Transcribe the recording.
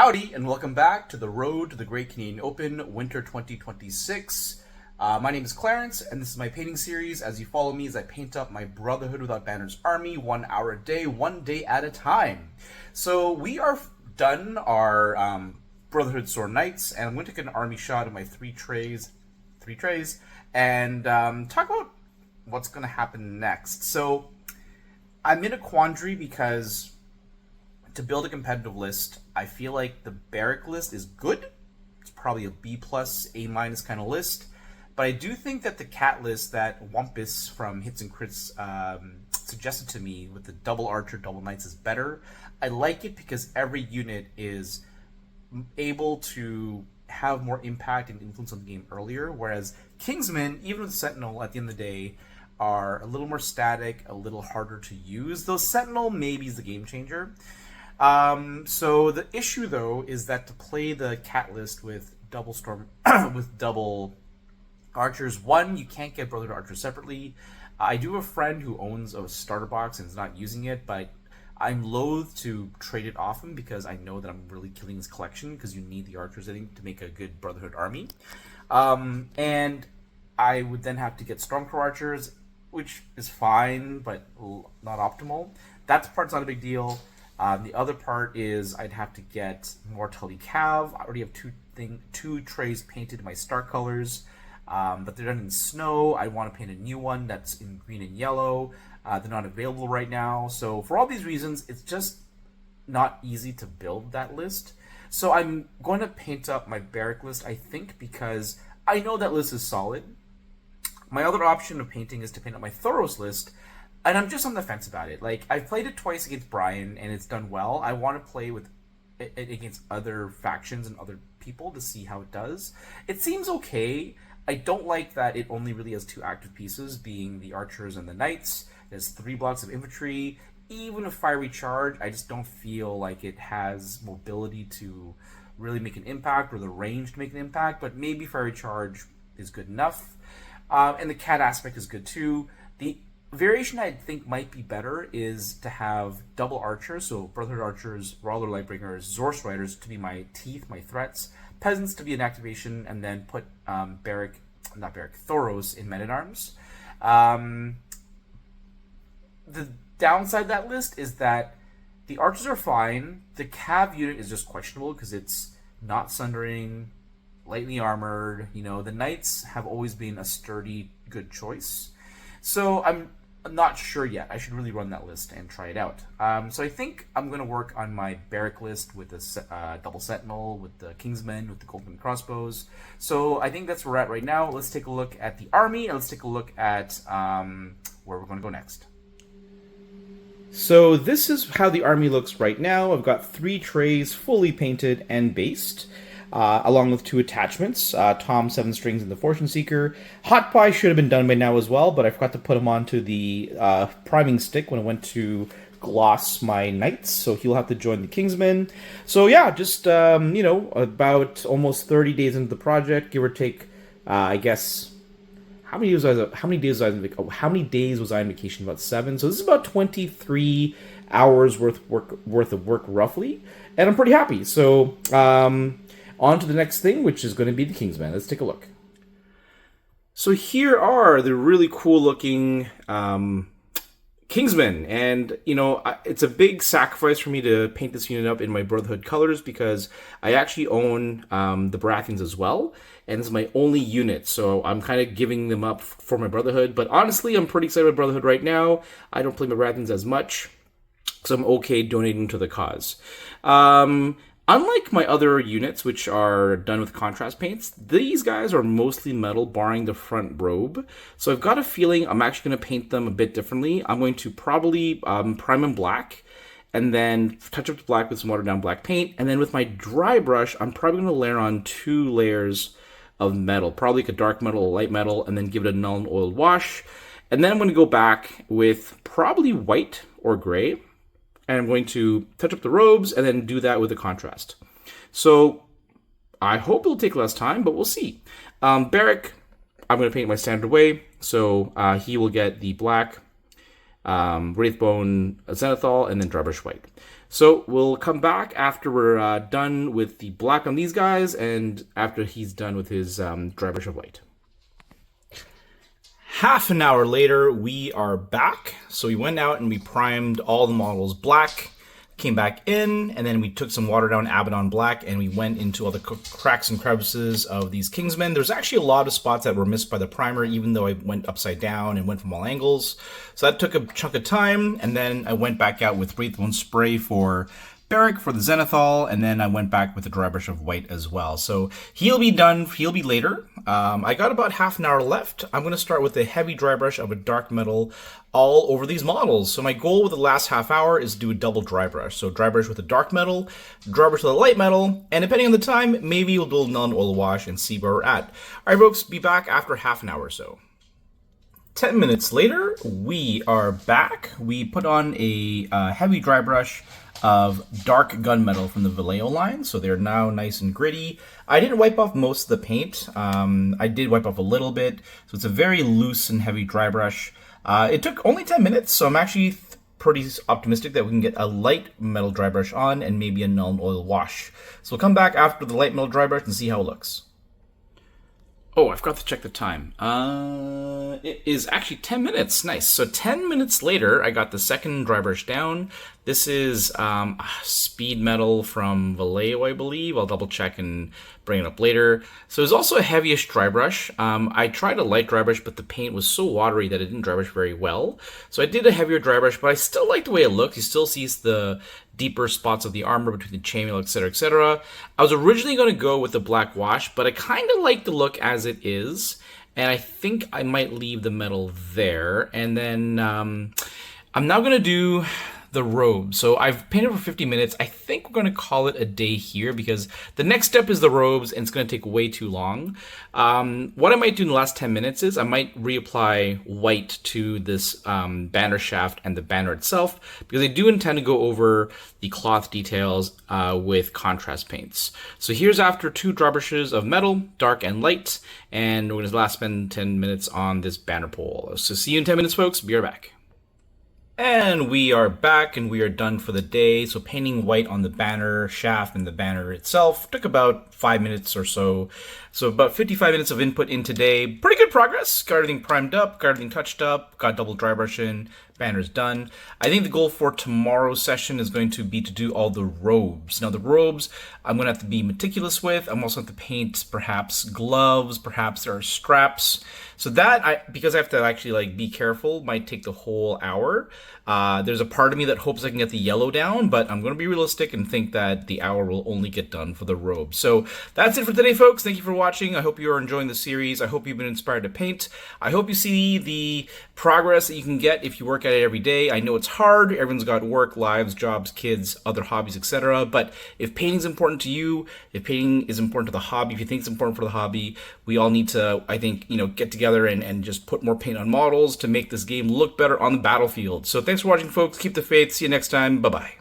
Howdy, and welcome back to the Road to the Great Canadian Open Winter 2026. My name is Clarence, and this is my painting series. As you follow me as I paint up my Brotherhood Without Banners army 1 hour a day, 1 day at a time. So we are done our Brotherhood Sword Knights, and I'm going to take an army shot of my three trays, and talk about what's going to happen next. So I'm in a quandary because to build a competitive list, I feel like the Barrack list is good. It's probably a B+, A- kind of list. But I do think that the cat list that Wumpus from Hits and Crits suggested to me with the double archer, double knights is better. I like it because every unit is able to have more impact and influence on the game earlier, whereas Kingsmen, even with Sentinel, at the end of the day, are a little more static, a little harder to use. Though Sentinel maybe is the game changer. So the issue though is that to play the cat list with double storm with double archers, one, you can't get Brotherhood archers separately. I do have a friend who owns a starter box and is not using it, but I'm loath to trade it off him because I know that I'm really killing his collection, because you need the archers, I think, to make a good Brotherhood army. And I would then have to get Stormcrow archers, which is fine, but not optimal. That part's not a big deal. The other part is I'd have to get more Tully Cav. I already have two trays painted in my star colors, but they're done in snow. I want to paint a new one that's in green and yellow. They're not available right now. So for all these reasons, it's just not easy to build that list. So I'm going to paint up my Barrack list, I think, because I know that list is solid. My other option of painting is to paint up my Thoros list, and I'm just on the fence about it. Like, I've played it twice against Brian, and it's done well. I want to play with it against other factions and other people to see how it does. It seems okay. I don't like that it only really has two active pieces, being the archers and the knights. There's 3 blocks of infantry. Even a fiery charge, I just don't feel like it has mobility to really make an impact, or the range to make an impact, but maybe fiery charge is good enough. And the cat aspect is good too. The variation I think might be better is to have double archers, so Brotherhood archers, Rawler Lightbringers, Zorse Riders to be my teeth, my threats, peasants to be an activation, and then put Thoros in Men-at-Arms. The downside of that list is that the archers are fine. The Cav unit is just questionable because it's not sundering, lightly armored. You know, the knights have always been a sturdy, good choice. So I'm not sure yet. I should really run that list and try it out. So I think I'm going to work on my Barrack list with the double Sentinel, with the Kingsmen, with the Golden Crossbows. So I think that's where we're at right now. Let's take a look at the army, and let's take a look at where we're going to go next. So this is how the army looks right now. I've got 3 trays fully painted and based, along with 2 attachments, Tom 7 Strings and the Fortune Seeker. Hot Pie should have been done by now as well, but I forgot to put him onto the priming stick when I went to gloss my knights, so he'll have to join the Kingsmen. So yeah, just, about almost 30 days into the project, give or take, I guess. How many days was I on vacation? About 7. So this is about 23 hours worth of work roughly, and I'm pretty happy. So on to the next thing, which is going to be the Kingsman. Let's take a look. So here are the really cool looking Kingsmen, and it's a big sacrifice for me to paint this unit up in my Brotherhood colors because I actually own the Baratheons as well, and this is my only unit, so I'm kind of giving them up for my Brotherhood. But honestly, I'm pretty excited about Brotherhood right now. I don't play my Baratheons as much, so I'm okay donating to the cause. Unlike my other units, which are done with contrast paints, these guys are mostly metal, barring the front robe. So I've got a feeling I'm actually going to paint them a bit differently. I'm going to probably prime them black, and then touch up the black with some watered down black paint. And then with my dry brush, I'm probably going to layer on 2 layers of metal, probably like a dark metal, a light metal, and then give it a null and oiled wash. And then I'm going to go back with probably white or gray, and I'm going to touch up the robes and then do that with a contrast. So I hope it'll take less time, but we'll see. Barrack, I'm going to paint my standard way. So he will get the black Wraithbone Zenithal, and then Drybush White. So we'll come back after we're done with the black on these guys, and after he's done with his Drybush of White. Half an hour later, we are back. So we went out and we primed all the models black, came back in, and then we took some watered down Abaddon black and we went into all the cracks and crevices of these Kingsmen. There's actually a lot of spots that were missed by the primer, even though I went upside down and went from all angles. So that took a chunk of time, and then I went back out with Wraithbone Spray for Barrack for the Zenithal, and then I went back with the Drybush of White as well. So he'll be done, he'll be later. I got about half an hour left. I'm going to start with a heavy Drybush of a dark metal all over these models. So my goal with the last half hour is to do a double Drybush. So Drybush with a dark metal, Drybush with a light metal, and depending on the time, maybe we'll do a non-oil wash and see where we're at. Alright folks, be back after half an hour or so. 10 minutes later, we are back. We put on a heavy Drybush of dark gunmetal from the Vallejo line, so they're now nice and gritty. I didn't wipe off most of the paint. I did wipe off a little bit, so it's a very loose and heavy Drybush. It took only 10 minutes, so I'm actually pretty optimistic that we can get a light metal Drybush on and maybe a non-oil wash. So we'll come back after the light metal Drybush and see how it looks. Oh, I forgot to check the time. It is actually 10 minutes. Nice. So 10 minutes later, I got the second Drybush down. This is speed metal from Vallejo, I believe. I'll double check and bring it up later. So it's also a heavyish Drybush. I tried a light Drybush, but the paint was so watery that it didn't Drybush very well. So I did a heavier Drybush, but I still like the way it looks. You still see the deeper spots of the armor between the chainmail, etc., etc. I was originally going to go with the black wash, but I kind of like the look as it is, and I think I might leave the metal there. And then I'm now going to do the robe. So I've painted for 50 minutes. I think we're going to call it a day here because the next step is the robes and it's going to take way too long. What I might do in the last 10 minutes is I might reapply white to this banner shaft and the banner itself because I do intend to go over the cloth details with contrast paints. So here's after 2 Drybushes of metal, dark and light, and we're going to last spend 10 minutes on this banner pole. So see you in 10 minutes, folks. Be right back. And we are back and we are done for the day. So painting white on the banner shaft and the banner itself took about 5 minutes or so. So about 55 minutes of input in today. Pretty good progress. Got everything primed up, got everything touched up, got double Drybush in, banner's done. I think the goal for tomorrow's session is going to be to do all the robes. Now the robes I'm going to have to be meticulous with. I'm also going to have to paint perhaps gloves, perhaps there are straps. So that, because I have to actually be careful, might take the whole hour. There's a part of me that hopes I can get the yellow down, but I'm going to be realistic and think that the hour will only get done for the robe. So that's it for today, folks. Thank you for watching. I hope you are enjoying the series. I hope you've been inspired to paint. I hope you see the progress that you can get if you work at it every day. I know it's hard. Everyone's got work, lives, jobs, kids, other hobbies, etc. But if painting's important to you, if painting is important to the hobby, if you think it's important for the hobby, we all need to, I think, get together and just put more paint on models to make this game look better on the battlefield. So thanks for watching, folks. Keep the faith. See you next time. Bye-bye.